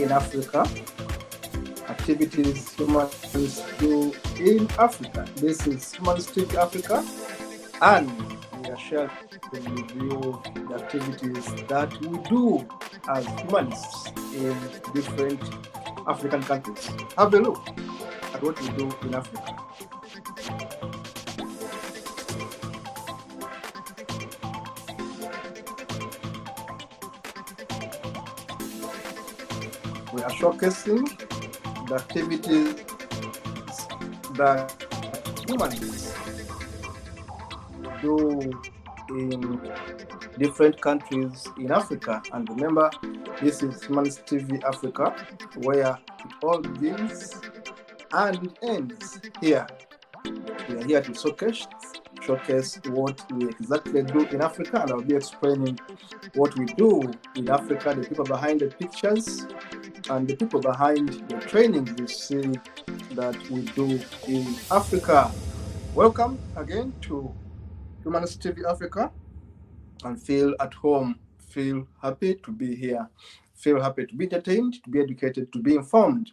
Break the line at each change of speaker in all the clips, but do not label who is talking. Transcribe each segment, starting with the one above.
in Africa, activities humanists do in Africa. This is Humanist TV Africa, and we are sharing with you the activities that we do as humanists in different African countries. Have a look at what we do in Africa. We are showcasing the activities that humanists do in different countries in Africa. And remember, this is Humanist TV Africa, where it all begins and ends here. We are here to showcase what we exactly do in Africa, and I'll be explaining what we do in Africa, the people behind the pictures, and the people behind the trainings you see that we do in Africa. Welcome again to Humanist TV Africa, and feel at home, feel happy to be here, feel happy to be entertained, to be educated, to be informed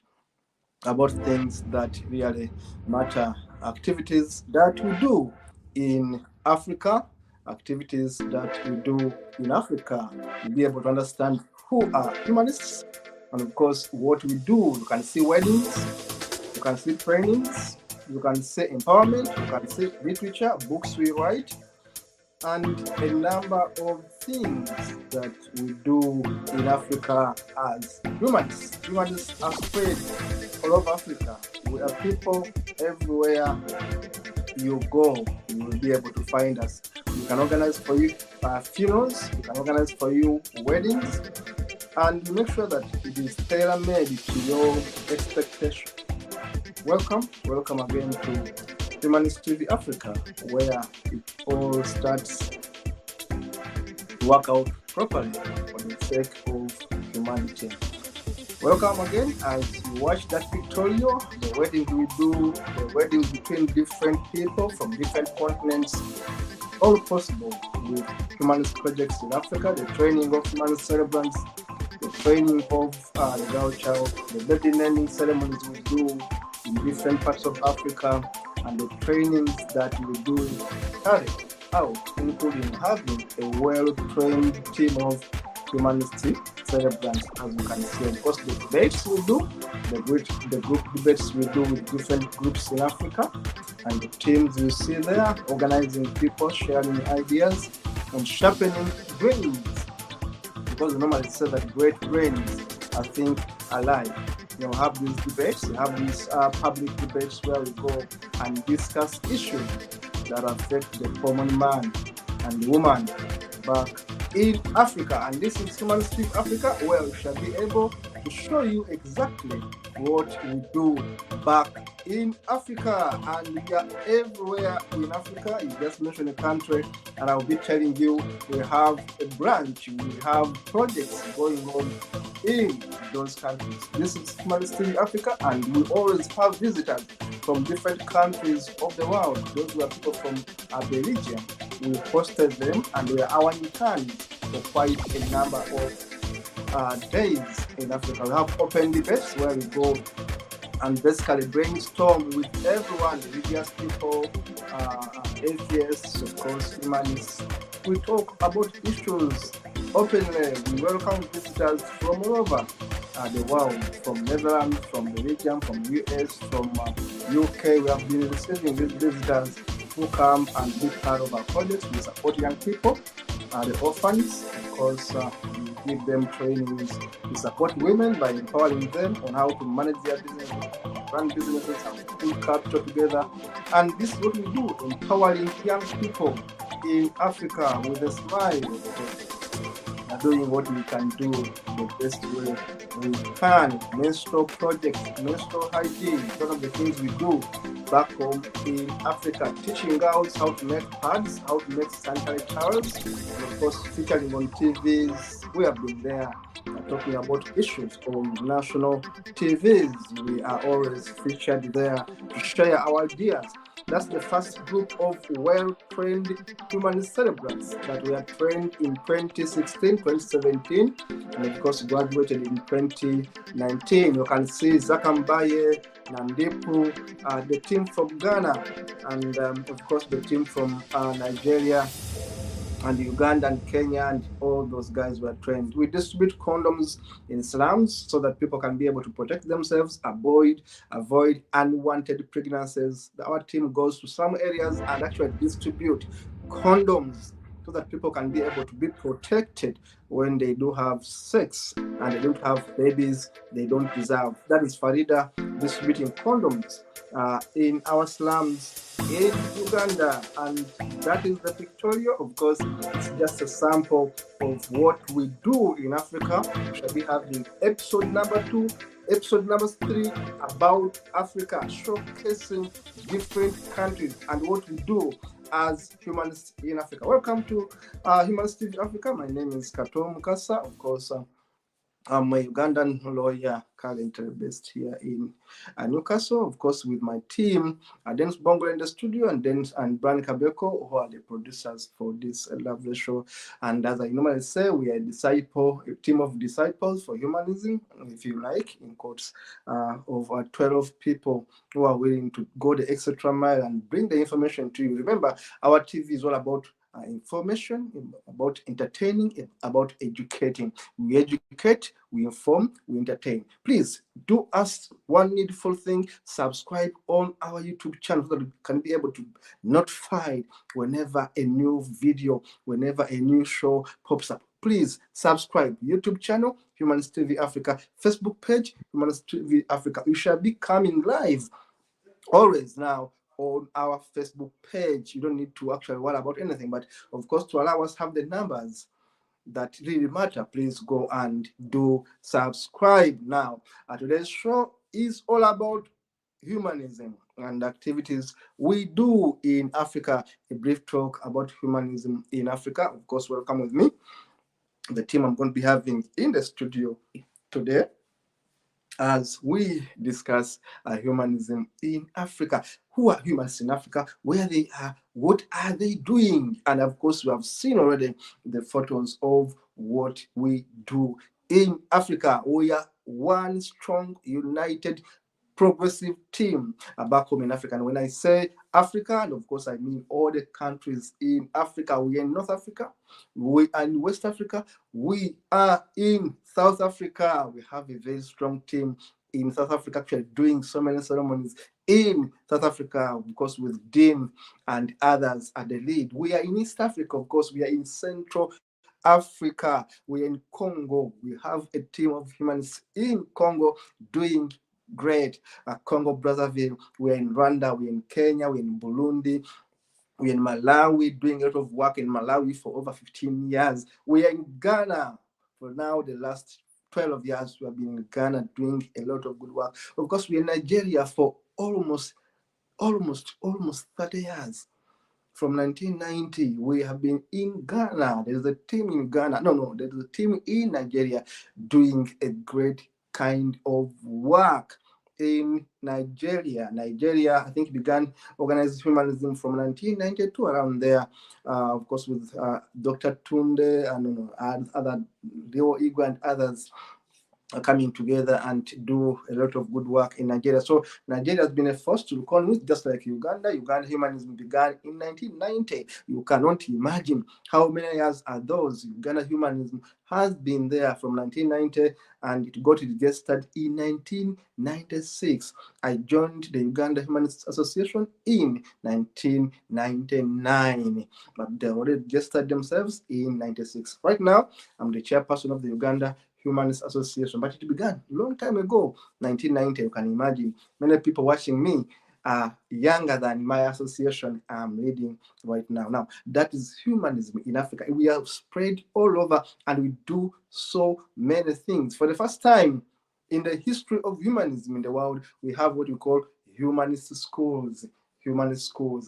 about things that really matter, activities that we do in Africa, activities that we do in Africa, to be able to understand who are humanists, and of course what we do. You can see weddings, you can see trainings, you can see empowerment, you can see literature, books we write, and a number of things that we do in Africa as humanists. Humanists are spread all over Africa. We are people everywhere you go. You will be able to find us. We can organize for you funerals, we can organize for you weddings, and make sure that it is tailor-made to your expectation. Welcome again to Humanist TV Africa, where it all starts to work out properly for the sake of humanity. Welcome again as you watch that pictorial, the weddings we do, the weddings between different people from different continents, all possible with humanist projects in Africa, the training of humanist celebrants, the training of the girl child, the baby naming ceremonies we do in different parts of Africa, and the trainings that we do carry out, including having a well-trained team of humanity celebrants, as you can see. Of course, the debates we do, the group debates we do with different groups in Africa, and the teams you see there, organizing people, sharing ideas, and sharpening brains. Because we normally say that great brains are think alike. You have these debates, you have these public debates where we go and discuss issues that affect the common man and woman back in Africa. And this is Humanist TV Africa, where we shall be able to show you exactly what we do back in Africa. And we are everywhere in Africa. You just mentioned a country, and I'll be telling you we have a branch, we have projects going on in those countries. This is Humanist TV Africa, and we always have visitors from different countries of the world. Those were people from Belgium. We hosted them, and we are our interns for quite a number of days in Africa. We have open debates where we go and basically brainstorm with everyone, religious people, atheists, of course, humanists. We talk about issues openly. We welcome visitors from all over the world, from Netherlands, from Belgium, from US, from UK. We have been receiving these visitors who come and be part of our projects. We support young people, the orphans, of course. We give them trainings. We support women by empowering them on how to manage their business, run businesses, how to put capital together. And this is what we do, empowering young people in Africa with a smile, of course. Doing what we can do the best way we can. Menstrual projects, menstrual hygiene, one of the things we do back home in Africa. Teaching girls how to make pads, how to make sanitary towels, and of course featuring on TVs. We have been there talking about issues on national TVs. We are always featured there to share our ideas That's the first group of well-trained humanist celebrants that were trained in 2016, 2017, and of course graduated in 2019. You can see Zakambaye, Nandipu, the team from Ghana, and of course the team from Nigeria and Uganda and Kenya, and all those guys were trained. We distribute condoms in slums so that people can be able to protect themselves, avoid unwanted pregnancies. Our team goes to some areas and actually distribute condoms so that people can be able to be protected when they do have sex and they don't have babies they don't deserve. That is Farida distributing condoms in our slums in Uganda, and that is the pictorial. Of course, it's just a sample of what we do in Africa. We shall be having episode number 2, episode number 3 about Africa, showcasing different countries and what we do as humanists in Africa. Welcome to Humanists in Africa. My name is Kato Mukasa. Of course, I'm a Ugandan lawyer currently based here in Newcastle, of course, with my team, Dennis Bongo in the studio, and Brian Kabeko, who are the producers for this lovely show. And as I normally say, we are a team of disciples for humanism, if you like, in quotes, of 12 people who are willing to go the extra mile and bring the information to you. Remember, our TV is all about information, about entertaining, about educating. We educate, we inform, we entertain. Please do us one needful thing: subscribe on our YouTube channel so that we can be able to notify whenever a new video, whenever a new show pops up. Please subscribe. YouTube channel, Humanist TV Africa. Facebook page, Humanist TV Africa. We shall be coming live always now on our Facebook page. You don't need to actually worry about anything, but of course, to allow us to have the numbers that really matter, please go and do subscribe now. Today's show is all about humanism and activities we do in Africa. A brief talk about humanism in Africa. Of course, welcome with me, the team I'm going to be having in the studio today, as we discuss humanism in Africa. Who are humans in Africa? Where they are? What are they doing? And of course, we have seen already the photos of what we do in Africa. We are one strong, united, progressive team back home in Africa. And when I say Africa, and of course I mean all the countries in Africa. We are in North Africa, we are in West Africa, we are in South Africa. We have a very strong team in South Africa, actually doing so many ceremonies in South Africa, of course, with Dean and others at the lead. We are in East Africa, of course, we are in Central Africa, we are in Congo. We have a team of humanists in Congo doing great. Congo Brazzaville, we're in Rwanda, we're in Kenya, we're in Burundi, we're in Malawi, doing a lot of work in Malawi for over 15 years. We are in Ghana for now, the last 12 years. We have been in Ghana doing a lot of good work. Of course, we're in Nigeria for almost 30 years. From 1990, we have been in Ghana. There's a team in Ghana. There's a team in Nigeria doing a great kind of work in Nigeria. Nigeria, I think, began organized humanism from 1992, around there, of course, with Dr. Tunde and other Leo Igwe and others coming together and do a lot of good work in Nigeria. So Nigeria has been a force to reckon with, just like Uganda. Uganda humanism began in 1990. You cannot imagine how many years are those. Uganda humanism has been there from 1990, and it got registered in 1996. I joined the Uganda Humanist Association in 1999, but they already registered themselves in 96. Right now, I'm the chairperson of the Uganda Humanist Association, but it began a long time ago, 1990. You can imagine many people watching me are younger than my association I'm leading right now. Now, that is humanism in Africa. We are spread all over and we do so many things. For the first time in the history of humanism in the world, we have what we call humanist schools.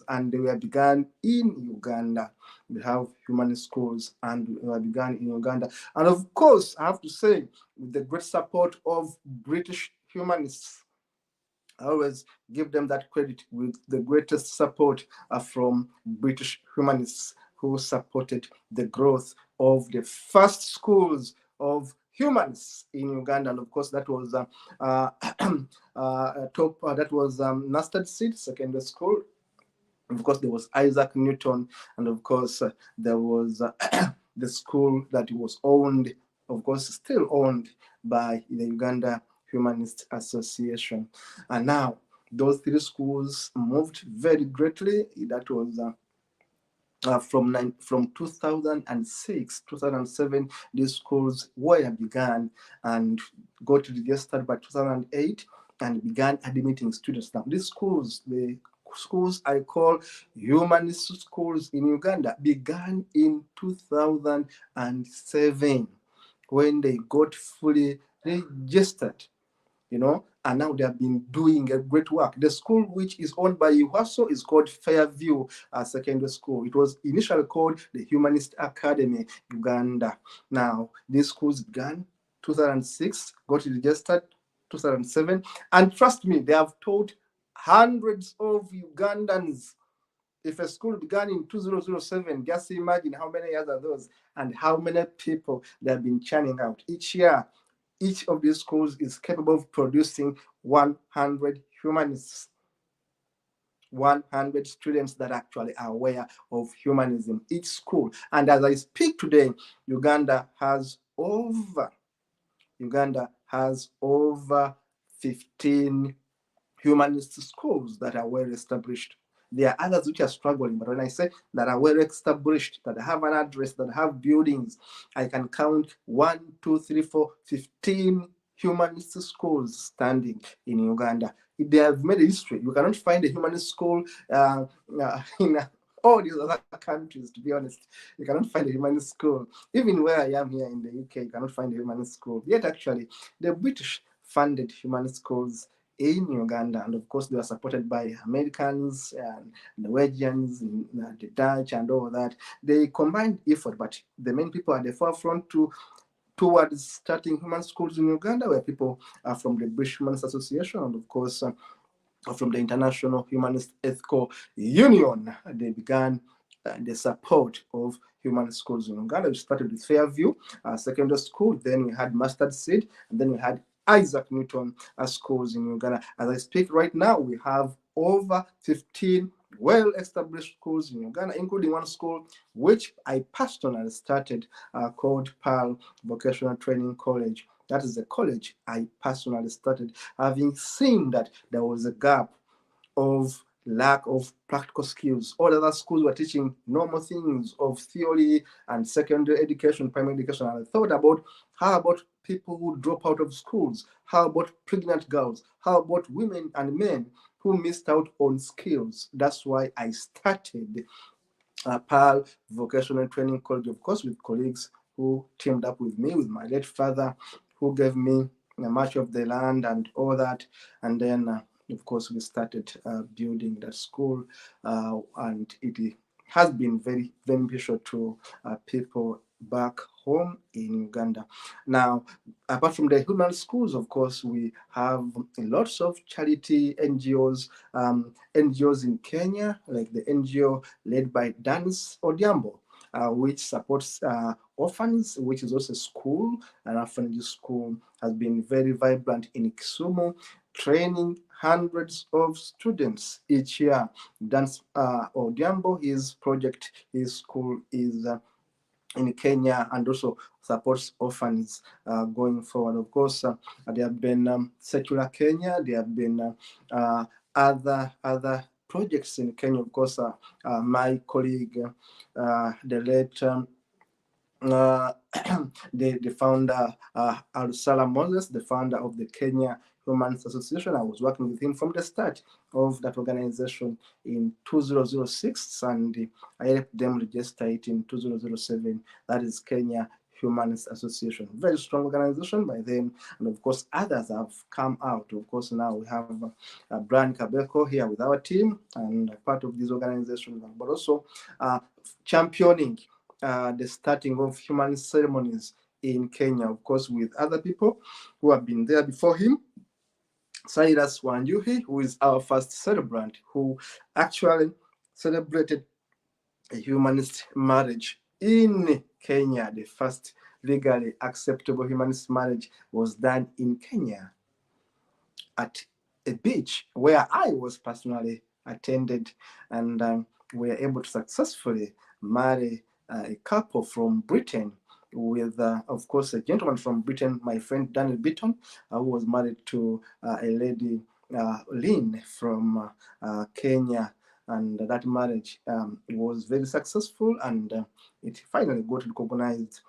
And they were begun in Uganda. We have humanist schools and we were begun in Uganda. And of course, I have to say, with the great support of British humanists, I always give them that credit with the greatest support from British humanists who supported the growth of the first schools of humanists in Uganda. And of course, that was uh, that was Mustard Seed Secondary School. Of course, there was Isaac Newton, and of course, there was the school that was owned, of course, still owned by the Uganda Humanist Association. And now, those three schools moved very greatly. That was from 2006, 2007, these schools were began and got registered by 2008 and began admitting students. Now, these schools, the schools I call humanist schools in Uganda, began in 2007 when they got fully registered, and now they have been doing a great work. The school, which is owned by UHASO, is called Fairview Secondary School. It was initially called the Humanist Academy Uganda. Now, these schools began 2006, got registered 2007, and trust me, they have taught hundreds of Ugandans. If a school began in 2007, just imagine how many years are those and how many people they have been churning out each year. Each of these schools is capable of producing 100 humanists, 100 students that actually are aware of humanism, each school. And as I speak today, Uganda has over 15 humanist schools that are well established. There are others which are struggling, but when I say that are well established, that have an address, that have buildings, I can count 1, 2, 3, 4, 15 humanist schools standing in Uganda. They have made a history. You cannot find a humanist school in all these other countries, to be honest. You cannot find a humanist school. Even where I am here in the UK, you cannot find a humanist school. Yet, actually, the British funded humanist schools in Uganda, and of course they were supported by Americans and Norwegians, and the Dutch, and all that. They combined effort, but the main people at the forefront towards starting human schools in Uganda were people from the British Humanist Association, and of course from the International Humanist Ethical Union. They began the support of human schools in Uganda. We started with Fairview Secondary School, then we had Mustard Seed, and then we had Isaac Newton schools in Uganda. As I speak right now, we have over 15 well-established schools in Uganda, including one school which I personally started called PAL Vocational Training College. That is the college I personally started, having seen that there was a gap of lack of practical skills. All other schools were teaching normal things of theory and secondary education, primary education. And I thought about how about people who drop out of schools? How about pregnant girls? How about women and men who missed out on skills? That's why I started PAL Vocational Training College, of course, with colleagues who teamed up with me, with my late father, who gave me much of the land and all that. And then, of course, we started building that school, and it has been very beneficial to people back home in Uganda. Now, apart from the human schools, of course, we have lots of charity NGOs in Kenya, like the NGO led by Danis Odhiambo, which supports orphans, which is also a school. An orphanage school has been very vibrant in Kisumu, training hundreds of students each year. Danis Odhiambo, his school is in Kenya, and also supports orphans going forward. Of course, there have been Secular Kenya, there have been other projects in Kenya. Of course, my colleague, the late the founder, Al-Salam Moses, the founder of the Kenya Humanist Association. I was working with him from the start of that organization in 2006, and I helped them register it in 2007. That is Kenya Humanist Association. Very strong organization by them, and of course others have come out. Of course, now we have Brian Kabeko here with our team and part of this organization, but also championing the starting of human ceremonies in Kenya, of course, with other people who have been there before him. Cyrus Wanjuhi, who is our first celebrant, who actually celebrated a humanist marriage in Kenya. The first legally acceptable humanist marriage was done in Kenya at a beach where I was personally attended, and we were able to successfully marry a couple from Britain with, of course, a gentleman from Britain, my friend Daniel Beaton, who was married to a lady, Lynn, from Kenya. And that marriage was very successful, and it finally got recognized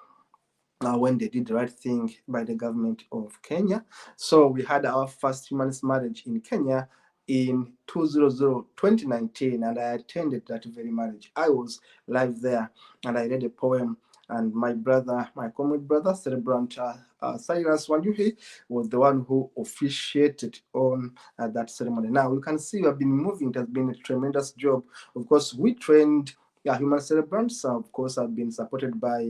when they did the right thing by the government of Kenya. So we had our first humanist marriage in Kenya in 2019, and I attended that very marriage. I was live there, and I read a poem, and my brother, my comrade brother, celebrant Cyrus Wanjuhi, was the one who officiated on that ceremony. Now you can see we have been moving. It has been a tremendous job. Of course, we trained human celebrants, of course, have been supported by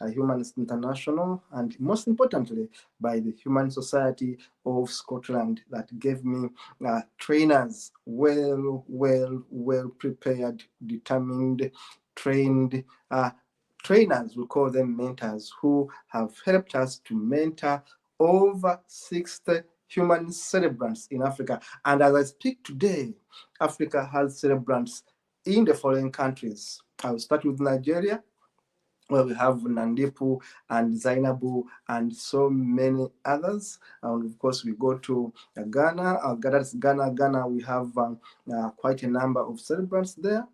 Humanist International, and most importantly, by the Human Society of Scotland, that gave me trainers, well prepared, determined, trained trainers. We call them mentors, who have helped us to mentor over 60 human celebrants in Africa. And as I speak today, Africa has celebrants in the following countries. I'll start with Nigeria, where we have Nandipu and Zainabu and so many others. And of course, we go to Ghana. Ghana, we have quite a number of celebrants there.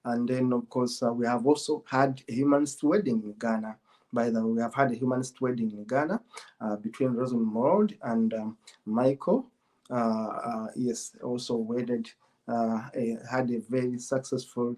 And then, of course, we have also had a humanist wedding in Ghana. By the way, we have had a humanist wedding in Ghana between Rosamund Maud and Michael. Yes, also wedded. Had a very successful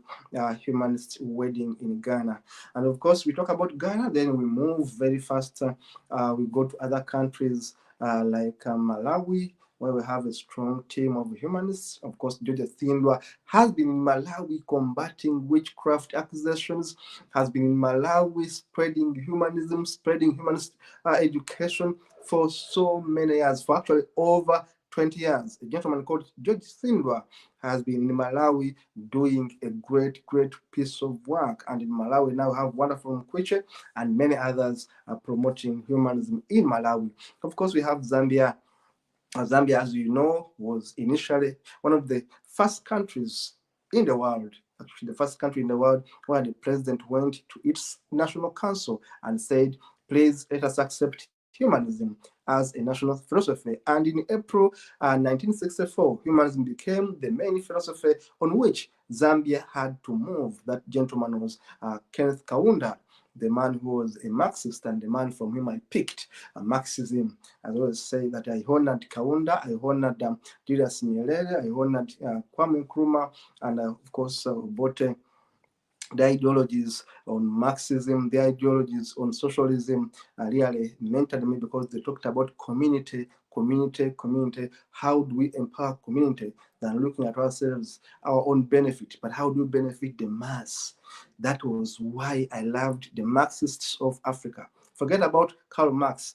humanist wedding in Ghana. And of course, we talk about Ghana, then we move very fast. We go to other countries like Malawi, where we have a strong team of humanists. Of course, George Thindwa has been in Malawi combating witchcraft accusations, has been in Malawi spreading humanism, spreading humanist education for so many years, for actually over 20 years. A gentleman called George Thindwa has been in Malawi doing a great piece of work. And in Malawi now have wonderful Mkwiche and many others promoting humanism in Malawi. Of course, we have Zambia. Zambia, as you know, was initially one of the first countries in the world, actually the first country in the world, where the president went to its national council and said, please let us accept humanism as a national philosophy. And in April 1964, humanism became the main philosophy on which Zambia had to move. That gentleman was Kenneth Kaunda, the man who was a Marxist and the man from whom I picked Marxism. I always say that I honored Kaunda, I honored Julius Nyerere, I honored Kwame Nkrumah, and of course Obote. The ideologies on Marxism, the ideologies on socialism really mentored me, because they talked about community. How do we empower community than looking at ourselves, our own benefit, but how do we benefit the mass? That was why I loved the Marxists of Africa. Forget about Karl Marx,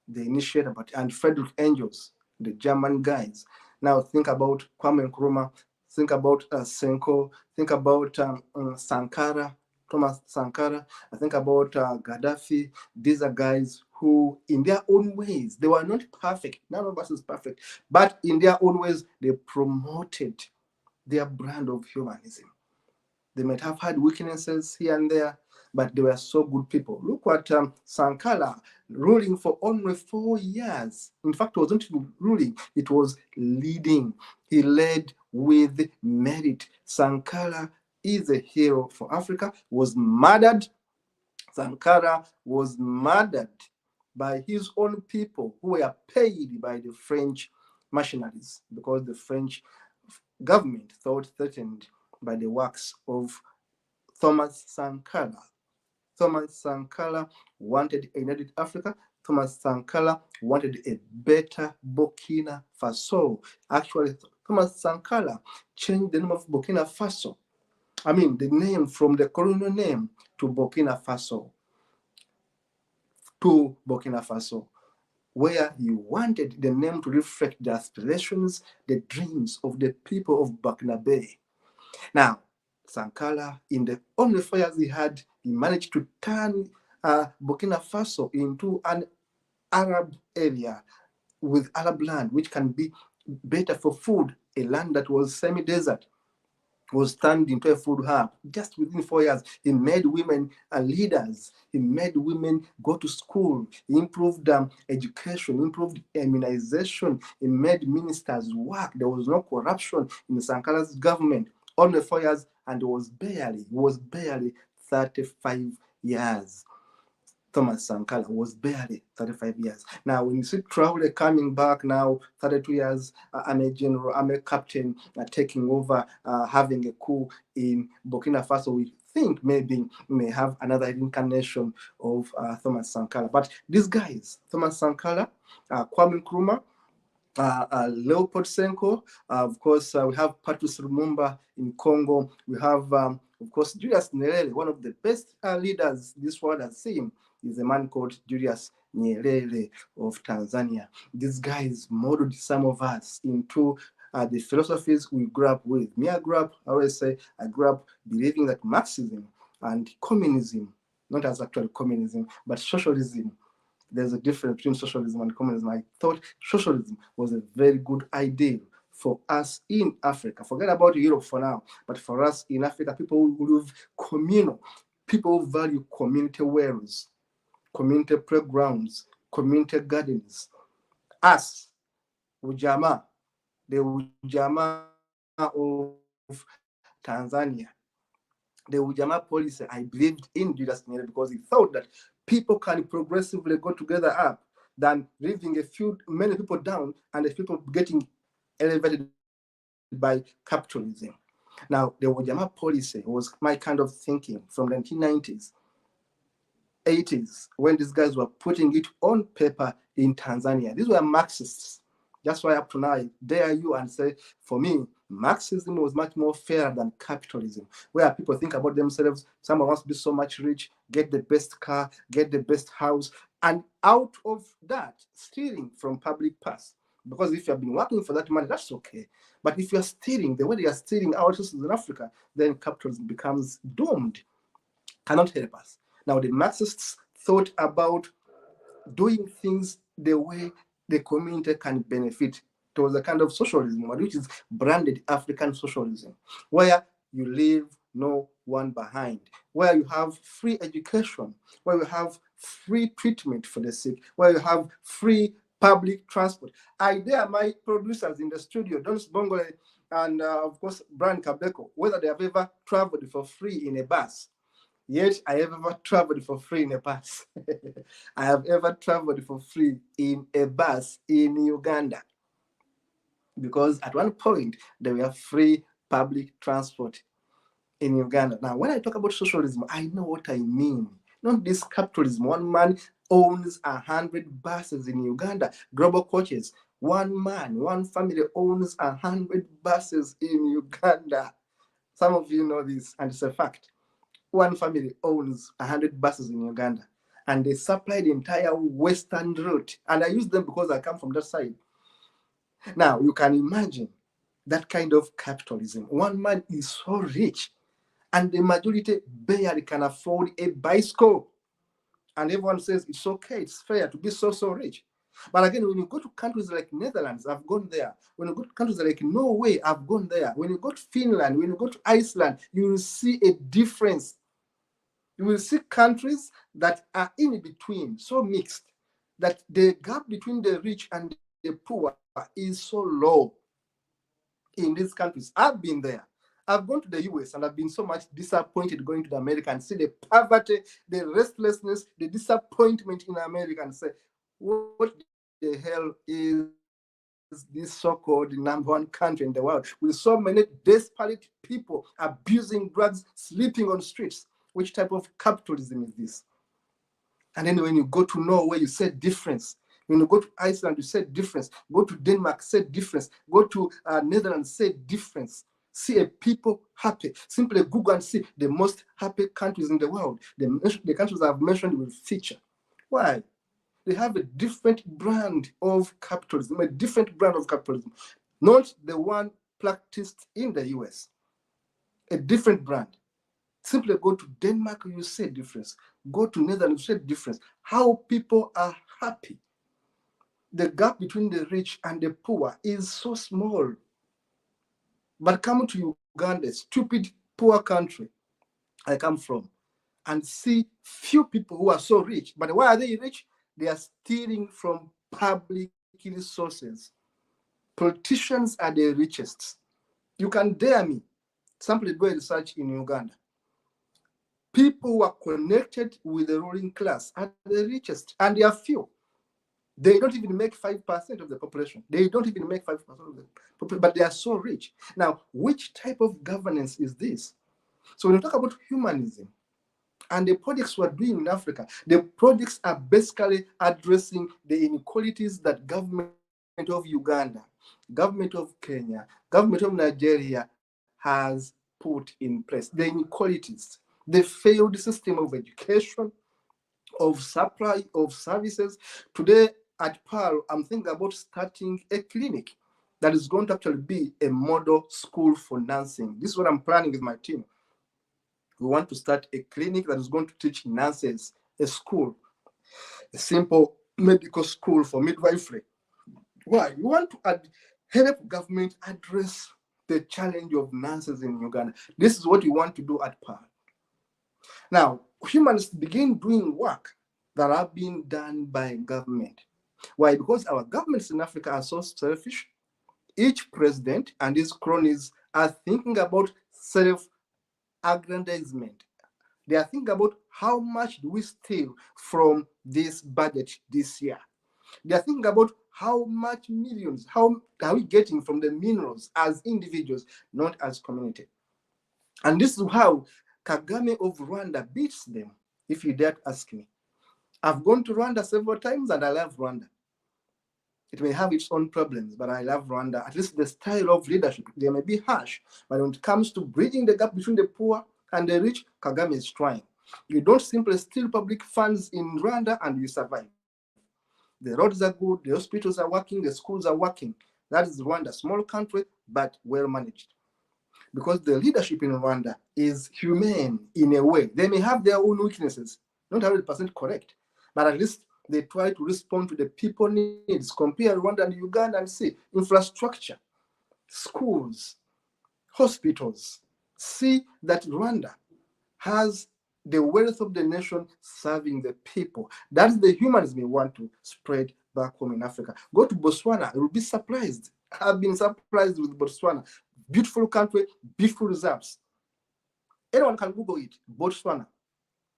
the initiator, and Friedrich Engels, the German guys. Now think about Kwame Nkrumah, think about Senko, think about Sankara, Thomas Sankara, I think about Gaddafi. These are guys who, in their own ways, they were not perfect. None of us is perfect, but in their own ways, they promoted their brand of humanism. They might have had weaknesses here and there, but they were so good people. Look at Sankara, ruling for only 4 years. In fact, it wasn't ruling, it was leading. He led with merit. Sankara is a hero for Africa, was murdered. Sankara was murdered by his own people, who were paid by the French mercenaries, because the French government thought threatened by the works of Thomas Sankara. Thomas Sankara wanted a united Africa. Thomas Sankara wanted a better Burkina Faso. Actually, Thomas Sankara changed the name of Burkina Faso. I mean, the name from the colonial name to Burkina Faso. where he wanted the name to reflect the aspirations, the dreams of the people of Burkina. Now, Sankara, in the only 4 years he had, he managed to turn Burkina Faso into an Arab area with Arab land, which can be better for food, a land that was semi-desert was turned into a food hub. Just within 4 years, he made women leaders. He made women go to school. He improved education, improved immunization. He made ministers work. There was no corruption in Sankara's government. Only 4 years, and it was barely 35 years. Thomas Sankara was barely 35 years. Now, when you see Traore coming back now, 32 years, I'm a general, I'm a captain, taking over, having a coup in Burkina Faso, we think maybe we may have another incarnation of Thomas Sankara. But these guys, Thomas Sankara, Kwame Nkrumah, Leopold Senko, of course, we have Patrice Lumumba in Congo. We have, of course, Julius Nyerere, one of the best leaders this world has seen, is a man called Julius Nyerere of Tanzania. These guys modeled some of us into the philosophies we grew up with. Me, I grew up believing that Marxism and communism, not as actual communism, but socialism, there's a difference between socialism and communism. I thought socialism was a very good idea for us in Africa. Forget about Europe for now, but for us in Africa, people who live communal, people who value community wells, community playgrounds, community gardens. Us, Ujama, the Ujama of Tanzania, the Ujama policy, I believed in Julius Nyerere because he thought that people can progressively go together up than leaving many people down and the people getting elevated by capitalism. Now, the Ujama policy was my kind of thinking from the 1990s, 80s, when these guys were putting it on paper in Tanzania. These were Marxists. That's why up to now, I dare you and say, for me, Marxism was much more fair than capitalism, where people think about themselves. Someone wants to be so much rich, get the best car, get the best house, and out of that, stealing from public purse. Because if you have been working for that money, that's okay. But if you are stealing the way they are stealing our resources in Africa, then capitalism becomes doomed, cannot help us. Now, the Marxists thought about doing things the way the community can benefit. It was a kind of socialism, which is branded African socialism, where you leave no one behind, where you have free education, where you have free treatment for the sick, where you have free public transport. I dare my producers in the studio, Donis Bongole and of course Brian Kabeko, whether they have ever traveled for free in a bus. Yet I have ever traveled for free in a bus. I have ever traveled for free in a bus in Uganda. Because at one point, there were free public transport in Uganda. Now, when I talk about socialism, I know what I mean. Not this capitalism. One man owns 100 buses in Uganda, global coaches. One man, one family owns 100 buses in Uganda. Some of you know this, and it's a fact. One family owns 100 buses in Uganda, and they supply the entire western route. And I use them because I come from that side. Now, you can imagine that kind of capitalism. One man is so rich, and the majority barely can afford a bicycle. And everyone says it's okay, it's fair to be so rich. But again, when you go to countries like Netherlands, I've gone there. When you go to countries like Norway, I've gone there. When you go to Finland, when you go to Iceland, you will see a difference. You will see countries that are in between, so mixed, that the gap between the rich and the poor is so low in these countries. I've been there. I've gone to the US and I've been so much disappointed going to the America and see the poverty, the restlessness, the disappointment in America and say, what the hell is this so-called number one country in the world with so many desperate people abusing drugs, sleeping on streets? Which type of capitalism is this? And then when you go to Norway, you say difference. When you go to Iceland, you say difference. Go to Denmark, say difference. Go to Netherlands, say difference. See a people happy. Simply Google and see the most happy countries in the world. The countries I've mentioned will feature. Why? they have a different brand of capitalism, a different brand of capitalism, not the one practiced in the US, a different brand. Simply go to Denmark, you see difference. Go to Netherlands, you see difference. How people are happy. The gap between the rich and the poor is so small. But come to Uganda, stupid, poor country I come from, and see few people who are so rich. But why are they rich? They are stealing from public resources. Politicians are the richest. You can dare me. Simply do a research in Uganda. People who are connected with the ruling class are the richest, and they are few. They don't even make 5% of the population. They don't even make 5% of the population, but they are so rich. Now, which type of governance is this? So when you talk about humanism and the projects we're doing in Africa, the projects are basically addressing the inequalities that government of Uganda, government of Kenya, government of Nigeria has put in place. The inequalities, the failed system of education, of supply of services. Today at Pearl, I'm thinking about starting a clinic that is going to actually be a model school for nursing. This is what I'm planning with my team. We want to start a clinic that is going to teach nurses, a school, a simple medical school for midwifery. Why? We want to help government address the challenge of nurses in Uganda. This is what we want to do at Pearl. Now, humanists begin doing work that are being done by government. Why? Because our governments in Africa are so selfish. Each president and his cronies are thinking about self-aggrandizement. They are thinking about how much do we steal from this budget this year. They are thinking about how much millions, how are we getting from the minerals as individuals, not as community. And this is how Kagame of Rwanda beats them, if you dare to ask me. I've gone to Rwanda several times and I love Rwanda. It may have its own problems, but I love Rwanda. At least the style of leadership, they may be harsh, but when it comes to bridging the gap between the poor and the rich, Kagame is trying. You don't simply steal public funds in Rwanda and you survive. The roads are good, the hospitals are working, the schools are working. That is Rwanda, small country, but well managed. Because the leadership in Rwanda is humane in a way. They may have their own weaknesses, not 100% correct, but at least they try to respond to the people needs. Compare Rwanda and Uganda and see infrastructure, schools, hospitals. See that Rwanda has the wealth of the nation serving the people. That's the humanism we want to spread back home in Africa. Go to Botswana, you will be surprised. I've been surprised with Botswana. Beautiful country, beautiful reserves. Anyone can Google it. Botswana,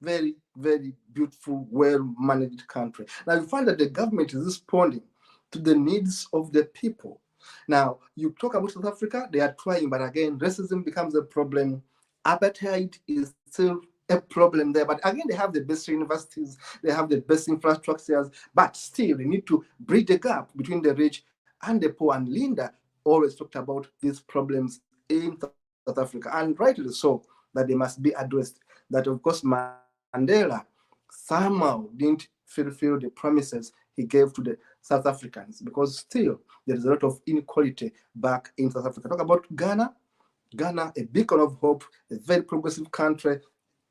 very, very beautiful, well-managed country. Now you find that the government is responding to the needs of the people. Now you talk about South Africa, they are trying, but again, racism becomes a problem. Apartheid is still a problem there, but again, they have the best universities, they have the best infrastructures, but still they need to bridge the gap between the rich and the poor. And Linda always talked about these problems in South Africa, and rightly so, that they must be addressed. That, of course, Mandela somehow didn't fulfill the promises he gave to the South Africans, because still there is a lot of inequality back in South Africa. Talk about Ghana. Ghana, a beacon of hope, a very progressive country,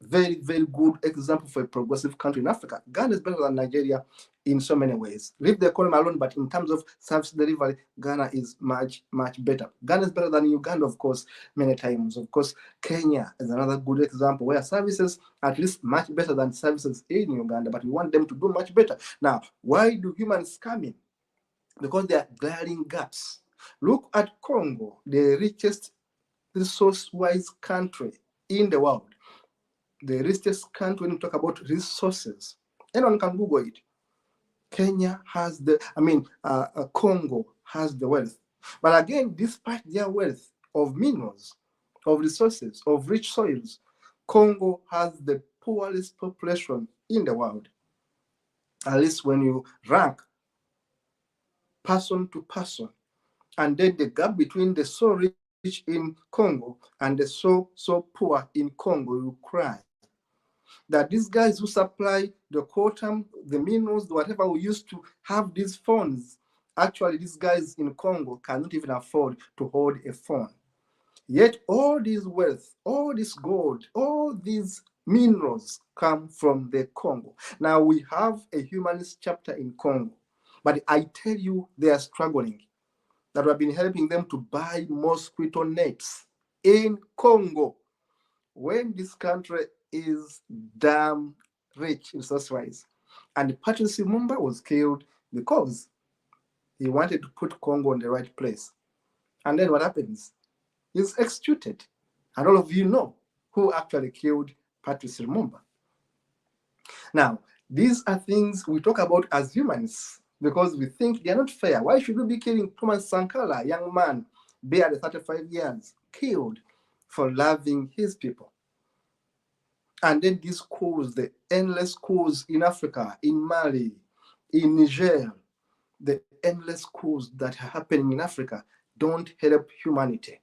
very, very good example for a progressive country in Africa. Ghana is better than Nigeria in so many ways. Leave the economy alone, but in terms of service delivery, Ghana is much, much better. Ghana is better than Uganda, of course, many times. Of course, Kenya is another good example where services are at least much better than services in Uganda, but we want them to do much better. Now, why do humans come in? Because there are glaring gaps. Look at Congo, the richest resource-wise country in the world. The richest country when you talk about resources. Anyone can Google it. Kenya has Congo has the wealth. But again, despite their wealth of minerals, of resources, of rich soils, Congo has the poorest population in the world. At least when you rank person to person. And then the gap between the so rich in Congo and the so poor in Congo, you cry. that these guys who supply the coltan, the minerals, whatever we used to have these phones, actually these guys in Congo cannot even afford to hold a phone. Yet all this wealth, all this gold, all these minerals come from the Congo. Now we have a humanist chapter in Congo, but I tell you they are struggling. That we have been helping them to buy mosquito nets in Congo when this country is damn rich in resource-wise. And Patrice Lumumba was killed because he wanted to put Congo in the right place. And then what happens? He's executed. And all of you know who actually killed Patrice Lumumba. Now, these are things we talk about as humans because we think they are not fair. Why should we be killing Thomas Sankara, a young man, barely 35 years, killed for loving his people? And then these coups, the endless coups in Africa, in Mali, in Niger, the endless coups that are happening in Africa don't help humanity.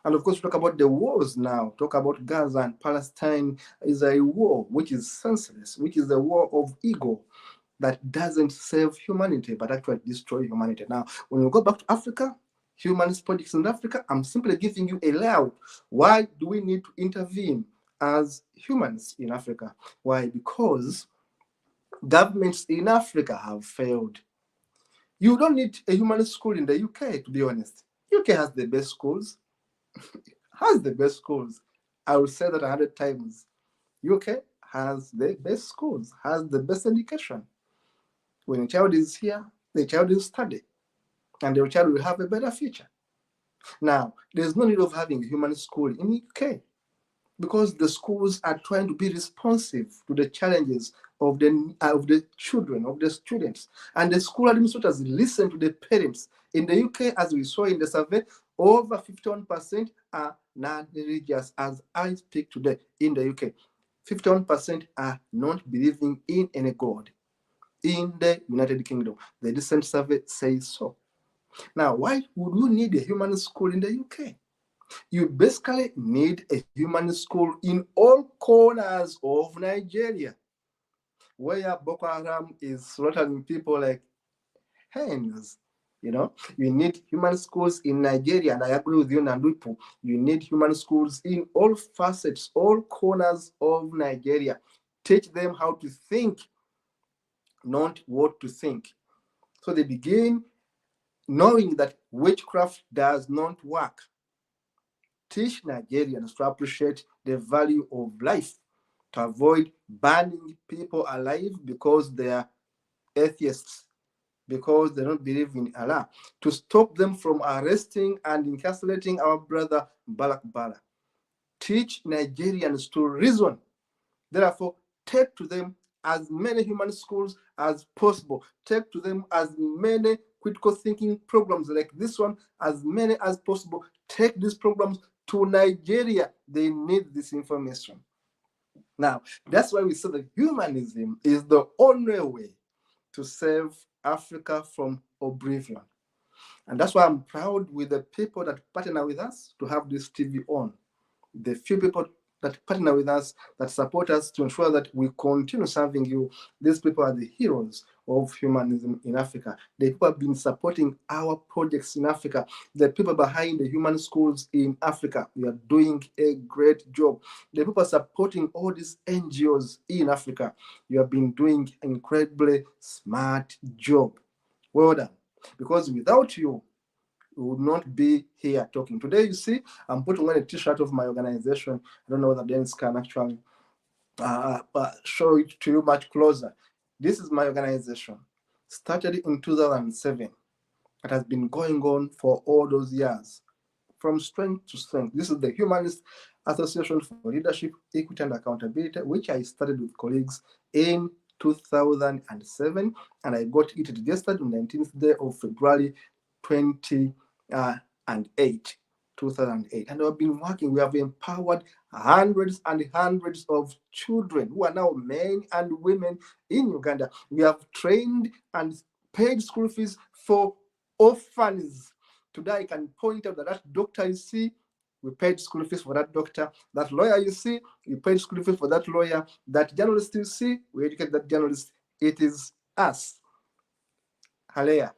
And of course, we talk about the wars now, talk about Gaza and Palestine is a war which is senseless, which is a war of ego that doesn't save humanity, but actually destroy humanity. Now, when we go back to Africa, humanist politics in Africa, I'm simply giving you a layout. Why do we need to intervene as humans in Africa? Why? Because governments in Africa have failed. You don't need a humanist school in the UK, to be honest. UK has the best schools. Has the best schools. I will say that 100 times. UK has the best schools, has the best education. When a child is here, the child will study, and the child will have a better future. Now, there's no need of having a human school in UK because the schools are trying to be responsive to the challenges of the children, of the students. And the school administrators listen to the parents. In the UK, as we saw in the survey, over 51% are non-religious as I speak today in the UK. 51% are not believing in any God. In the United Kingdom, the recent survey says so. Now, why would you need a human school in the UK? You basically need a human school in all corners of Nigeria, where Boko Haram is slaughtering people like hens. You need human schools in Nigeria, and I agree with you, Nanduipu. You need human schools in all facets, all corners of Nigeria. Teach them how to think, not what to think. So they begin knowing that witchcraft does not work. Teach Nigerians to appreciate the value of life, to avoid burning people alive because they are atheists, because they don't believe in Allah, to stop them from arresting and incarcerating our brother Balak Bala. Teach Nigerians to reason. Therefore, take to them as many human schools as possible. Take to them as many critical thinking programs like this one, as many as possible. Take these programs to Nigeria. They need this information. Now, that's why we say that humanism is the only way to save Africa from oblivion. And that's why I'm proud with the people that partner with us to have this TV on. The few people that partner with us, that support us to ensure that we continue serving you. These people are the heroes of humanism in Africa. The people have been supporting our projects in Africa. The people behind the human schools in Africa, we are doing a great job. The people supporting all these NGOs in Africa, you have been doing an incredibly smart job. Well done. Because without you, we would not be here talking. Today, you see, I'm putting on a t-shirt of my organization. I don't know whether Dennis can actually show it to you much closer. This is my organization. Started in 2007. It has been going on for all those years, from strength to strength. This is the Humanist Association for Leadership, Equity and Accountability, which I started with colleagues in 2007, and I got it registered on the 19th day of February 2008. And we've been working, we have empowered hundreds and hundreds of children who are now men and women in Uganda. We have trained and paid school fees for orphans. Today I can point out that doctor you see we paid school fees for that doctor. That lawyer you see, we paid school fees for that lawyer. That journalist you see, we educate that journalist. It is us, Halea.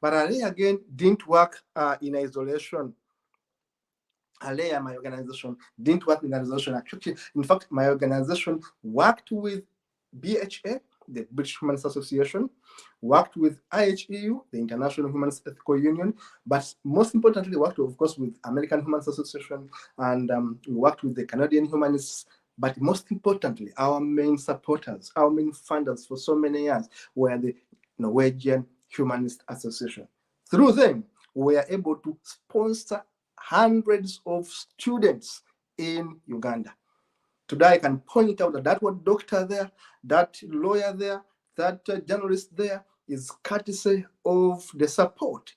But Halea again didn't work in isolation. Halea, my organization, didn't work in isolation. Actually, in fact, my organization worked with BHA, the British Humanist Association, worked with IHEU, the International Humanist Ethical Union, but most importantly, worked, of course, with American Humanist Association, and we worked with the Canadian Humanists. But most importantly, our main supporters, our main funders for so many years were the Norwegian Humanist Association. Through them, we were able to sponsor hundreds of students in Uganda. Today, I can point out that one doctor there, that lawyer there, that journalist there is courtesy of the support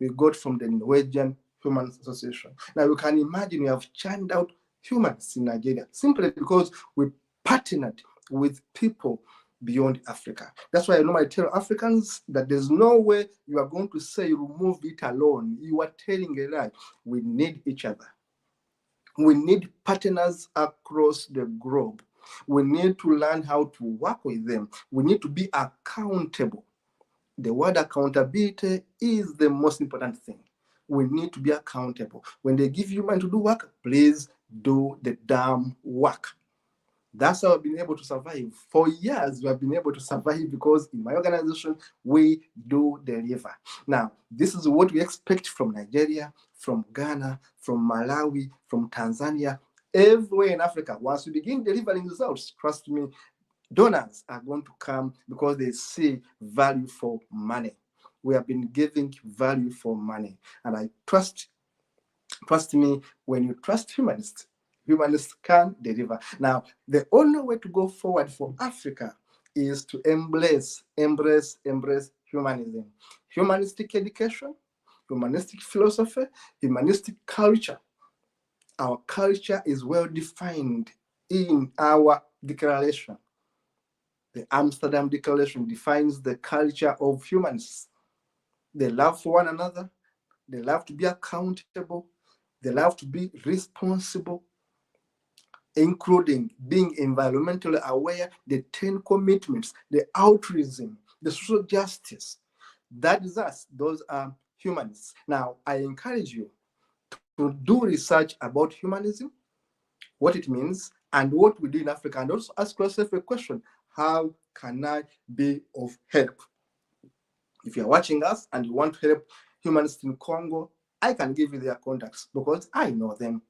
we got from the Norwegian Humanist Association. Now, you can imagine we have churned out humanists in Nigeria simply because we partnered with people beyond Africa. That's why I normally tell Africans that there's no way you are going to say you remove it alone. You are telling a lie. We need each other. We need partners across the globe. We need to learn how to work with them. We need to be accountable. The word accountability is the most important thing. We need to be accountable. When they give you money to do work, please do the damn work. That's how I've been able to survive. For years, we have been able to survive because in my organization, we do deliver. Now, this is what we expect from Nigeria, from Ghana, from Malawi, from Tanzania, everywhere in Africa. Once we begin delivering results, trust me, donors are going to come because they see value for money. We have been giving value for money. And I trust me, when you trust humanists can deliver. Now, the only way to go forward for Africa is to embrace humanism. Humanistic education, humanistic philosophy, humanistic culture. Our culture is well defined in our declaration. The Amsterdam Declaration defines the culture of humanists. They love for one another, they love to be accountable, they love to be responsible, including being environmentally aware, the 10 commitments, the altruism, the social justice. That is us. Those are humanists. Now, I encourage you to do research about humanism, what it means, and what we do in Africa, and also ask yourself a question: how can I be of help? If you're watching us and you want to help humanists in Congo, I can give you their contacts because I know them.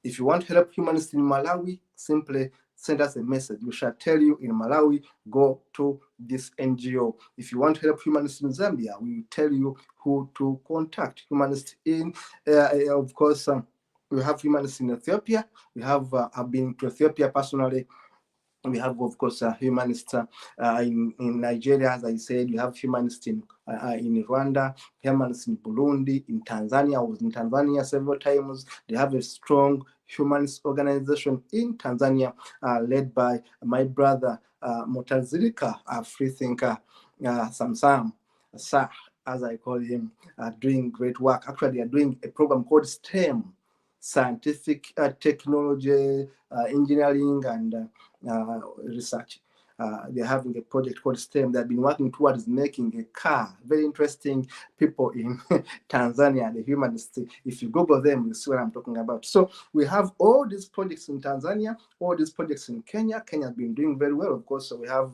If you want to help humanists in Malawi, simply send us a message. We shall tell you in Malawi, go to this NGO. If you want to help humanists in Zambia, we will tell you who to contact. Humanists in, of course, we have humanists in Ethiopia. We have, I've been to Ethiopia personally. We have, of course, humanists in Nigeria, as I said. We have humanists in Rwanda, humanists in Burundi, in Tanzania. I was in Tanzania several times. They have a strong humanist organization in Tanzania, led by my brother Mutazilika, a free thinker, Samsam, Sah, as I call him, doing great work. Actually, they are doing a program called STEM, scientific, technology, engineering, and research. They're having a project called STEM. They've been working towards making a car. Very interesting people in Tanzania, the humanists. If you Google them, you'll see what I'm talking about. So we have all these projects in Tanzania, all these projects in Kenya. Kenya has been doing very well, of course. So we have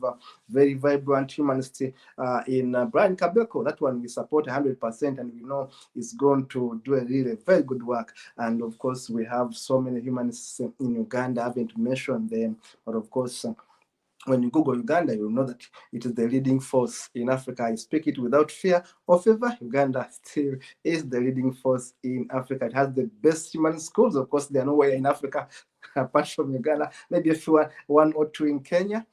very vibrant humanists in Brian Kabeko. That one we support 100%, and we know is going to do a really very good work. And of course, we have so many humanists in Uganda. I haven't mentioned them, but of course, when you Google Uganda, you'll know that it is the leading force in Africa. I speak it without fear or favor. Uganda still is the leading force in Africa. It has the best human schools. Of course, they are nowhere in Africa apart from Uganda. Maybe a few, one or two in Kenya,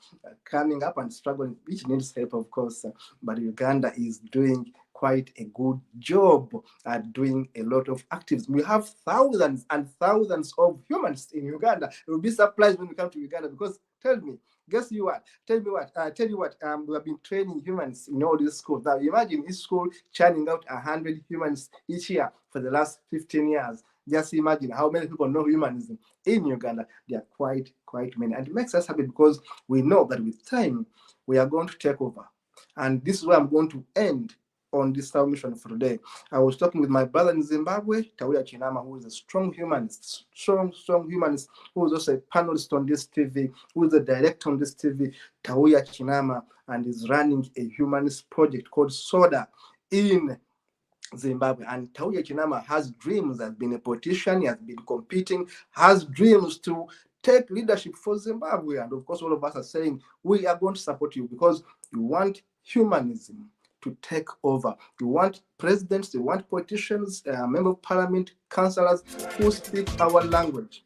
coming up and struggling, which needs help, of course. But Uganda is doing quite a good job at doing a lot of activism. We have thousands and thousands of humans in Uganda. You'll be surprised when you come to Uganda because tell me, guess you what? Tell you what. We have been training humans in all these schools. Now imagine each school churning out 100 humans each year for the last 15 years. Just imagine how many people know humanism in Uganda. They are quite many, and it makes us happy because we know that with time we are going to take over. And this is where I'm going to end on this submission for today. I was talking with my brother in Zimbabwe, Tawia Chinama, who is a strong humanist, strong humanist, who is also a panelist on this TV, who is a director on this TV, Tawia Chinama, and is running a humanist project called Soda in Zimbabwe. And Tauya Chinama has dreams, has been a politician, he has been competing, has dreams to take leadership for Zimbabwe. And of course, all of us are saying, we are going to support you because you want humanism to take over. You want presidents, you want politicians, member of parliament, councillors who speak our language.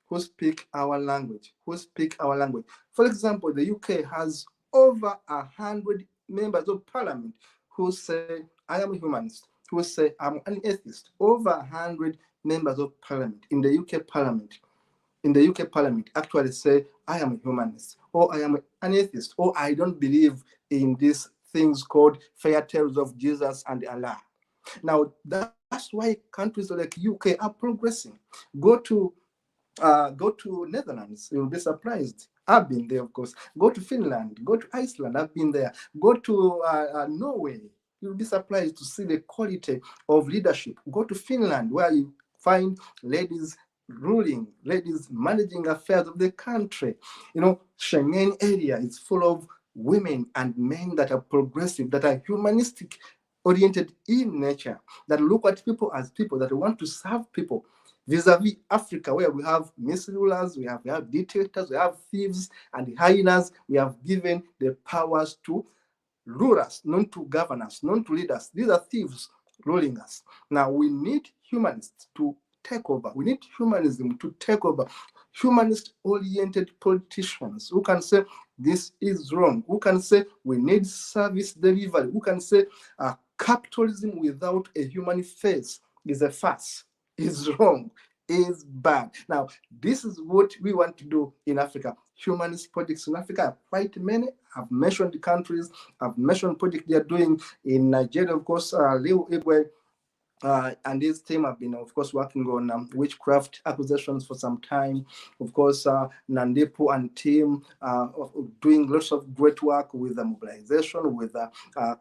Who speak our language? Who speak our language? For example, the UK has over 100 members of parliament who say, I am a humanist, who say, I'm an atheist. Over 100 members of parliament in the UK parliament. In the UK parliament, actually say, I am a humanist, or I am an atheist, or I don't believe in these things called fairy tales of Jesus and Allah. Now, that's why countries like UK are progressing. Go to Netherlands, you'll be surprised. I've been there, of course. Go to Finland, go to Iceland, I've been there. Go to Norway, you'll be surprised to see the quality of leadership. Go to Finland, where you find ladies ruling, ladies managing affairs of the country. You know, Schengen area is full of women and men that are progressive, that are humanistic oriented in nature, that look at people as people, that want to serve people. Vis-a-vis Africa, where we have misrulers, we have dictators, we have thieves and hyenas, we have given the powers to rule us, not to govern us, not to lead us. These are thieves ruling us. Now we need humanists to take over. We need humanism to take over. Humanist-oriented politicians who can say this is wrong, who can say we need service delivery, who can say capitalism without a human face is a farce, is wrong, is bad. Now, this is what we want to do in Africa. Humanist projects in Africa are quite many. I've mentioned the countries, I've mentioned projects they are doing in Nigeria, of course, Leo Igwe and this team have been, of course, working on witchcraft accusations for some time. Of course, Nandipo and team doing lots of great work with the mobilization, with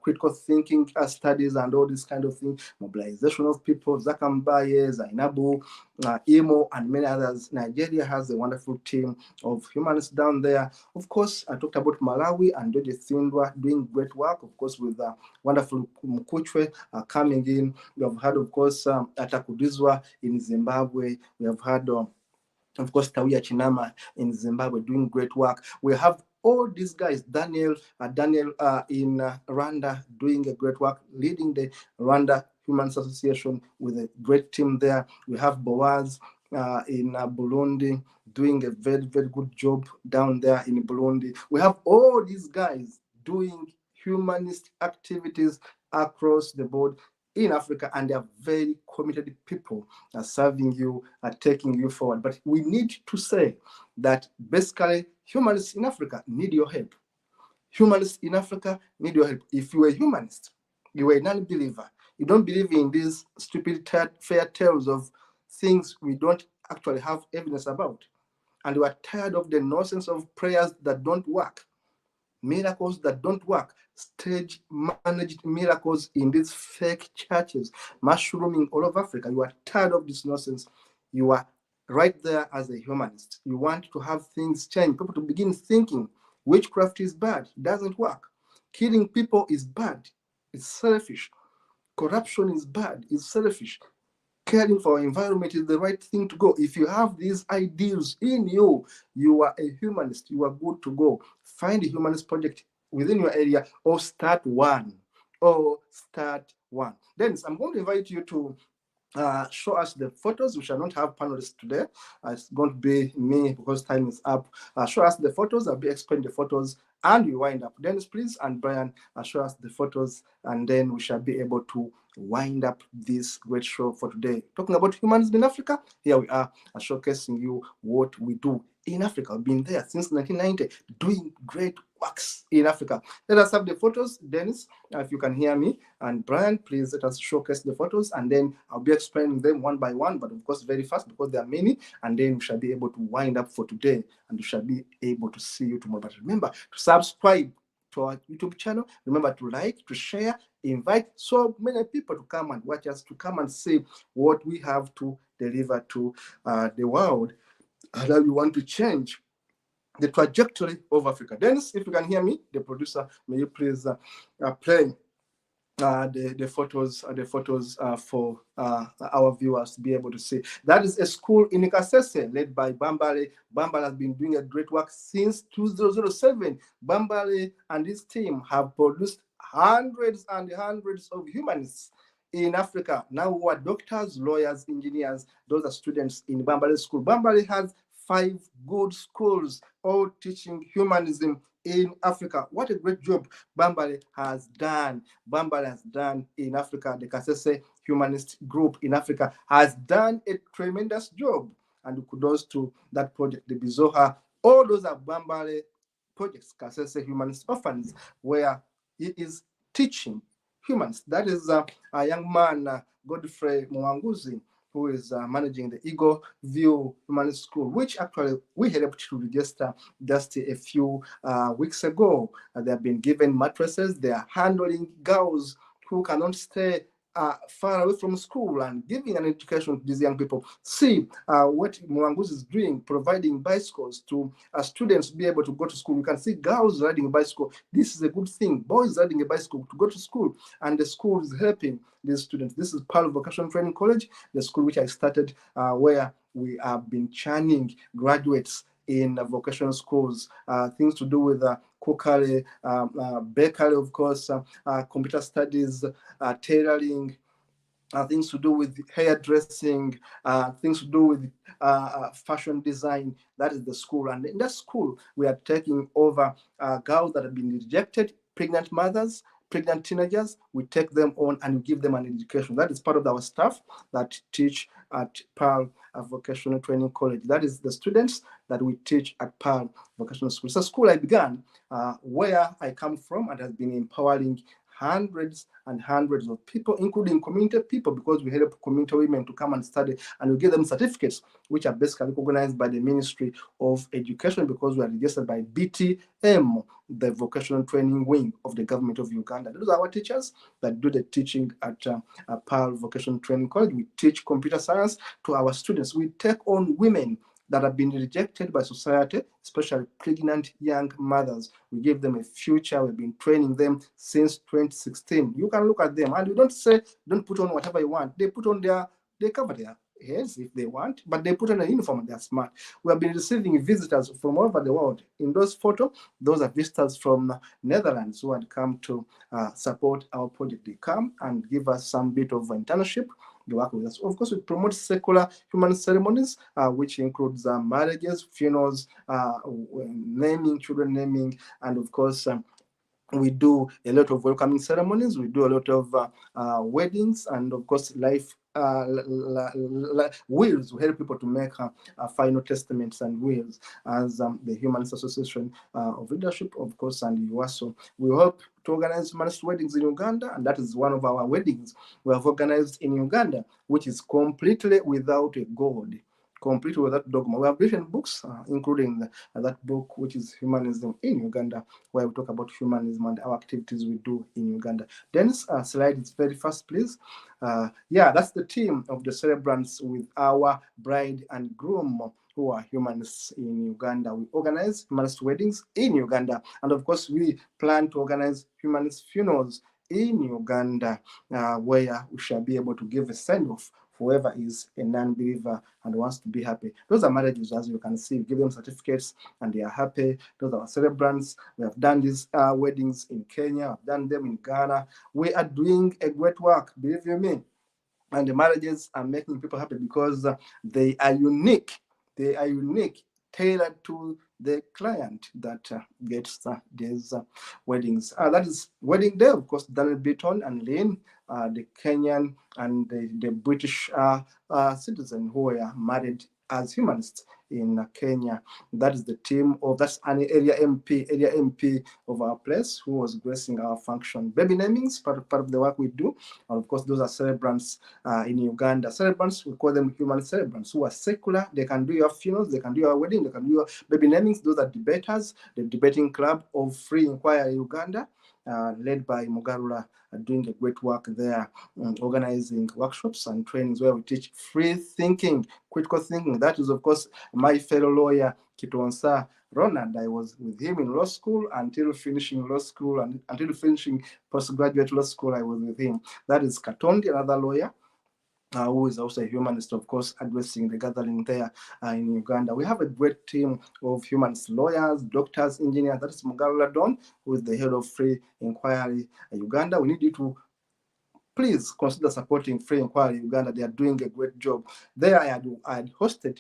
critical thinking studies and all this kind of thing. Mobilization of people, Zakambaye, Zainabu, Imo, and many others. Nigeria has a wonderful team of humanists down there. Of course, I talked about Malawi and Dodi Thindwa doing great work, of course, with wonderful Mkuchwe coming in. We have had, of course, Atakudizwa in Zimbabwe. We have had, of course, Tawia Chinama in Zimbabwe doing great work. We have all these guys, Daniel in Rwanda doing a great work, leading the Rwanda Humans Association with a great team there. We have Boaz in Burundi doing a very, very good job down there in Burundi. We have all these guys doing humanist activities across the board in Africa, and they are very committed people are serving you, are taking you forward. But we need to say that basically humanists in Africa need your help. Humanists in Africa need your help. If you are a humanist, you are a non-believer, you don't believe in these stupid fairy tales of things we don't actually have evidence about, and you are tired of the nonsense of prayers that don't work, miracles that don't work, stage managed miracles in these fake churches, mushrooming all over Africa. You are tired of this nonsense. You are right there as a humanist. You want to have things change, people to begin thinking witchcraft is bad, it doesn't work. Killing people is bad, it's selfish. Corruption is bad, it's selfish. Caring for our environment is the right thing to go. If you have these ideals in you, you are a humanist, you are good to go. Find a humanist project within your area or start one. Then I'm going to invite you to show us the photos. We shall not have panelists today. It's going to be me because time is up. Show us the photos. I'll be explaining the photos and we wind up. Dennis, please, and Brian, show us the photos, and then we shall be able to wind up this great show for today. Talking about humanism in Africa, here we are showcasing you what we do in Africa. We've been there since 1990, doing great works in Africa. Let us have the photos, Dennis, if you can hear me. And Brian, please let us showcase the photos, and then I'll be explaining them one by one, but of course very fast because there are many, and then we shall be able to wind up for today, and we shall be able to see you tomorrow. But remember to subscribe to our YouTube channel. Remember to like, to share, invite so many people to come and watch us, to come and see what we have to deliver to the world, and that we want to change the trajectory of Africa. Dennis, if you can hear me, the producer, may you please play the photos for our viewers to be able to see. That is a school in Kasese led by Bambale. Bambale has been doing a great work since 2007. Bambale and his team have produced hundreds and hundreds of humanists in Africa. Now who are doctors, lawyers, engineers. Those are students in Bambale school. Bambale has 5 good schools all teaching humanism in Africa. What a great job Bambale has done. Bambale has done in Africa. The Kasese Humanist Group in Africa has done a tremendous job. And kudos to that project, the Bizoha. All those are Bambale projects, Kasese Humanist Orphans, where he is teaching humans. That is a young man, Godfrey Mwanguzi, who is managing the Eagle View Humanist School, which actually we helped to register just a few weeks ago. They have been given mattresses. They are handling girls who cannot stay far away from school and giving an education to these young people. See what Mwanguzi is doing, providing bicycles to students to be able to go to school. You can see girls riding a bicycle. This is a good thing. Boys riding a bicycle to go to school, and the school is helping these students. This is Pearl Vocational Training College, the school which I started, where we have been training graduates in vocational schools, things to do with cookery, bakery, of course, computer studies, tailoring, things to do with hairdressing, things to do with fashion design. That is the school. And in that school, we are taking over girls that have been rejected, pregnant mothers, pregnant teenagers. We take them on and we give them an education. That is part of our staff that teach at Pearl Vocational Training College. That is the students that we teach at Pearl Vocational School. It's a school I began where I come from, and has been empowering hundreds and hundreds of people, including community people, because we help community women to come and study, and we give them certificates, which are basically recognized by the Ministry of Education, because we are registered by BTM, the vocational training wing of the government of Uganda. Those are our teachers that do the teaching at Pearl Vocational Training College. We teach computer science to our students. We take on women that have been rejected by society, especially pregnant young mothers. We give them a future. We've been training them since 2016. You can look at them, and you don't say, don't put on whatever you want. They put on they cover their heads if they want, but they put on a uniform and they're smart. We have been receiving visitors from all over the world. In those photos, those are visitors from Netherlands who had come to support our project. They come and give us some bit of internship. They work with us. Of course, we promote secular human ceremonies, which includes marriages, funerals, naming, children naming, and of course, we do a lot of welcoming ceremonies. We do a lot of weddings, and of course, life wills. We help people to make final testaments and wills, as the Humanist Association of Leadership, of course, and UASO. We hope to organize humanist weddings in Uganda, and that is one of our weddings we have organized in Uganda, which is completely without a god, completely without dogma. We have written books, including that book, which is Humanism in Uganda, where we talk about humanism and our activities we do in Uganda. Dennis, slide is very fast, please. Yeah, that's the team of the celebrants with our bride and groom, who are humanists in Uganda. We organize humanist weddings in Uganda, and of course, we plan to organize humanist funerals in Uganda, where we shall be able to give a send-off whoever is a non-believer and wants to be happy. Those are marriages, as you can see. We give them certificates and they are happy. Those are our celebrants. We have done these weddings in Kenya. I've done them in Ghana. We are doing a great work, believe you me. And the marriages are making people happy because they are unique. They are unique, tailored to the client that gets these weddings. That is wedding day, of course. Daniel Beaton and Lynn, the Kenyan and the British citizen who were married as humanists in Kenya. That is the team of that's an area MP of our place who was gracing our function. Baby namings, part of the work we do. And of course, those are celebrants in Uganda. Celebrants, we call them human celebrants who are secular. They can do your funerals, they can do your wedding, they can do your baby namings. Those are debaters, the debating club of Free Inquiry Uganda. Led by Mugarula, doing a great work there, organizing workshops and trainings where we teach free thinking, critical thinking. That is, of course, my fellow lawyer, Kitonsa Ronald. I was with him in law school until finishing law school, and until finishing postgraduate law school, I was with him. That is Katondi, another lawyer, who is also a humanist, of course, addressing the gathering there in Uganda. We have a great team of humanist lawyers, doctors, engineers. That is Mugarula Don, who is the head of Free Inquiry Uganda. We need you to please consider supporting Free Inquiry Uganda. They are doing a great job. There I had hosted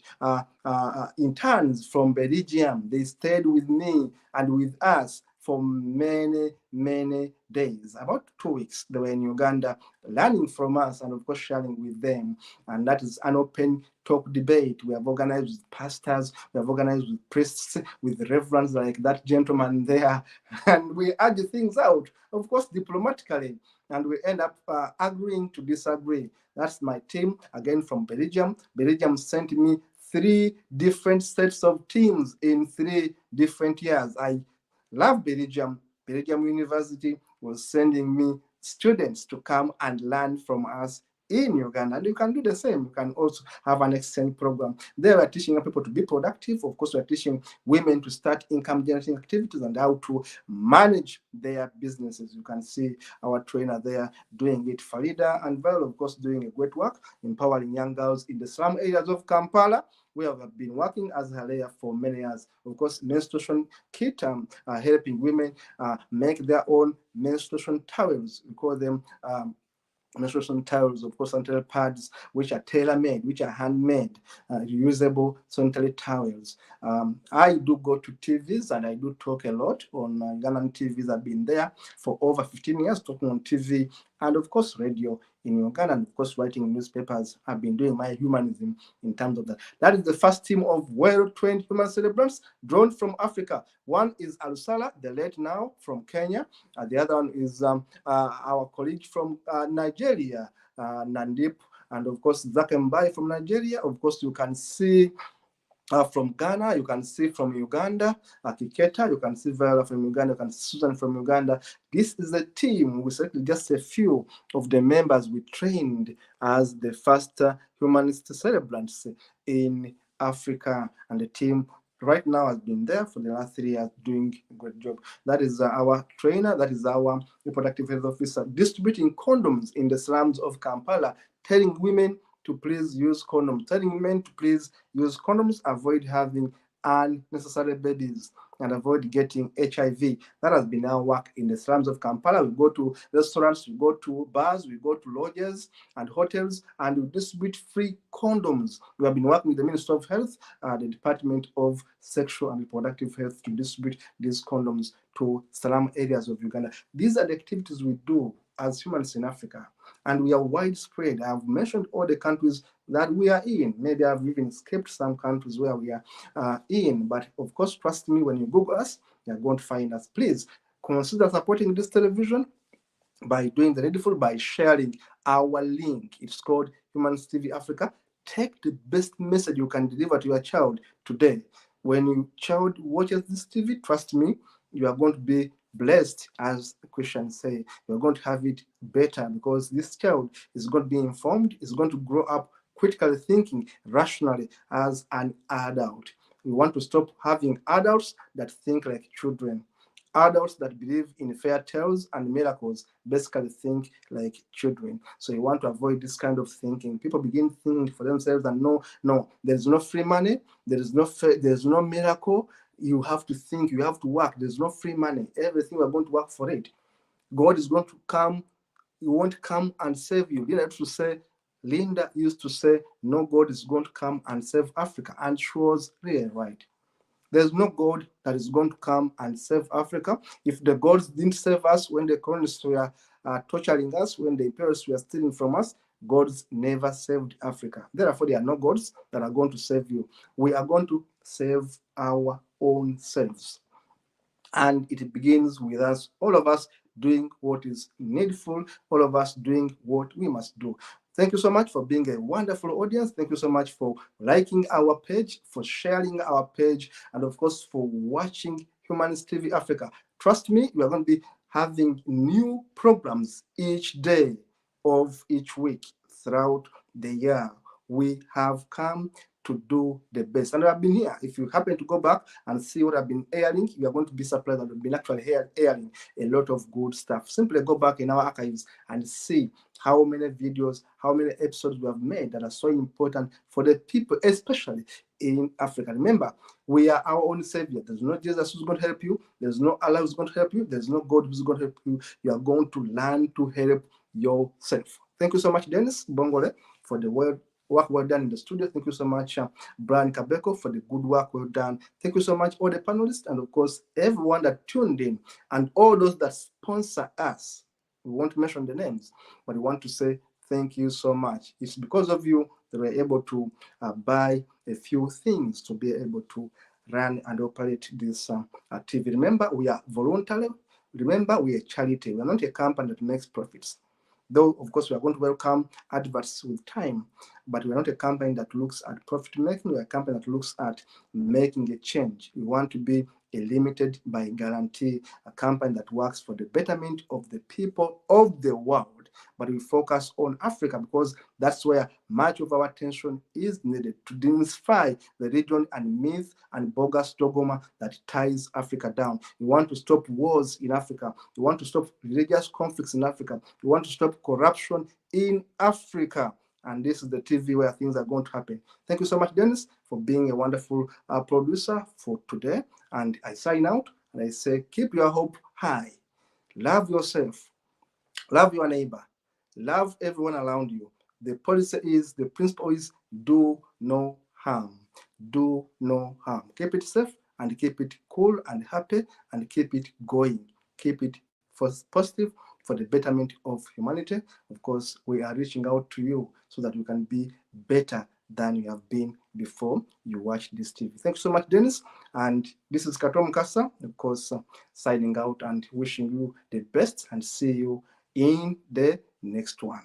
interns from Belgium. They stayed with me and with us for many, many days, about 2 weeks. They were in Uganda learning from us and, of course, sharing with them. And that is an open talk debate. We have organized with pastors, we have organized with priests, with reverends like that gentleman there. And we argue things out, of course, diplomatically. And we end up agreeing to disagree. That's my team, again from Belgium. Belgium sent me 3 different sets of teams in 3 different years. I love Belgium. Belgium University was sending me students to come and learn from us in Uganda. And you can do the same. You can also have an exchange program. They were teaching people to be productive. Of course, we're teaching women to start income generating activities and how to manage their businesses. You can see our trainer there doing it. Farida and Val, of course, doing a great work, empowering young girls in the slum areas of Kampala. We have been working as Halea for many years. Of course, menstruation kit, helping women make their own menstruation towels. We call them menstruation towels, of course, sanitary pads, which are tailor-made, which are handmade, reusable sanitary towels. I do go to TVs and I do talk a lot on Ugandan TVs. I've been there for over 15 years talking on TV and, of course, radio in Uganda, and of course, writing newspapers. I've been doing my humanism in terms of that. That is the first team of well-trained human celebrants drawn from Africa. One is Alusala, the late now from Kenya. The other one is our colleague from Nigeria, Nandip, and of course, Zakembai from Nigeria. Of course, you can see from Ghana, you can see from Uganda, Kiketa, you can see Viola from Uganda, you can see Susan from Uganda. This is a team. We selected just a few of the members we trained as the first humanist celebrants in Africa. And the team right now has been there for the last 3 years doing a great job. That is our trainer, that is our reproductive health officer, distributing condoms in the slums of Kampala, telling women to please use condoms, telling men to please use condoms, avoid having unnecessary babies, and avoid getting HIV. That has been our work in the slums of Kampala. We go to restaurants, we go to bars, we go to lodges and hotels, and we distribute free condoms. We have been working with the Ministry of Health, the Department of Sexual and Reproductive Health, to distribute these condoms to slum areas of Uganda. These are the activities we do as humans in Africa, and we are widespread. I've mentioned all the countries that we are in. Maybe I've even skipped some countries where we are in, but of course, trust me, when you Google us, you're going to find us. Please consider supporting this television by doing the needful, by sharing our link. It's called Humanism TV Africa. Take the best message you can deliver to your child today. When your child watches this TV, trust me, you are going to be blessed, as the Christians say. You're going to have it better because this child is going to be informed, is going to grow up critically thinking, rationally as an adult. We want to stop having adults that think like children. Adults that believe in fairy tales and miracles basically think like children. So you want to avoid this kind of thinking. People begin thinking for themselves and no, there's no free money, there's no miracle. You have to think, you have to work. There's no free money. Everything we're going to work for it. God is going to come. He won't come and save you. Linda used to say, no, God is going to come and save Africa. And she was really right. There's no God that is going to come and save Africa. If the gods didn't save us when the colonists were torturing us, when the imperialists were stealing from us, gods never saved Africa. Therefore, there are no gods that are going to save you. We are going to save our own selves. And it begins with us, all of us doing what is needful, all of us doing what we must do. Thank you so much for being a wonderful audience. Thank you so much for liking our page, for sharing our page, and of course, for watching Humanist TV Africa. Trust me, we are going to be having new programs each day of each week throughout the year. We have come to do the best. And I've been here. If you happen to go back and see what I've been airing, you are going to be surprised that I've been actually airing a lot of good stuff. Simply go back in our archives and see how many videos, how many episodes we have made that are so important for the people, especially in Africa. Remember, we are our own savior. There's no Jesus who's going to help you. There's no Allah who's going to help you. There's no God who's going to help you. You are going to learn to help yourself. Thank you so much, Dennis Bongole, for the work well done in the studio. Thank you so much, Brian Kabeko, for the good work well done. Thank you so much, all the panelists, and of course, everyone that tuned in, and all those that sponsor us. We won't mention the names, but we want to say thank you so much. It's because of you that we're able to buy a few things to be able to run and operate this TV. Remember, we are voluntary. Remember, we are a charity. We're not a company that makes profits. Though, of course, we are going to welcome adverts with time, but we're not a company that looks at profit making. We're a company that looks at making a change. We want to be a limited by guarantee, a company that works for the betterment of the people of the world. But we focus on Africa because that's where much of our attention is needed to demystify the region and myth and bogus dogma that ties Africa down. We want to stop wars in Africa. We want to stop religious conflicts in Africa. We want to stop corruption in Africa. And this is the TV where things are going to happen. Thank you so much, Dennis, for being a wonderful producer for today. And I sign out and I say, keep your hope high. Love yourself. Love your neighbor. Love everyone around you. The principle is do no harm. Do no harm. Keep it safe and keep it cool and happy and keep it going. Keep it positive for the betterment of humanity. Of course, we are reaching out to you so that you can be better than you have been before you watch this TV. Thank you so much, Dennis. And this is Katom Kasa, of course, signing out and wishing you the best and see you in the next one.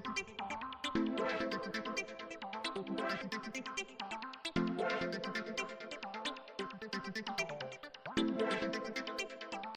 Thank you.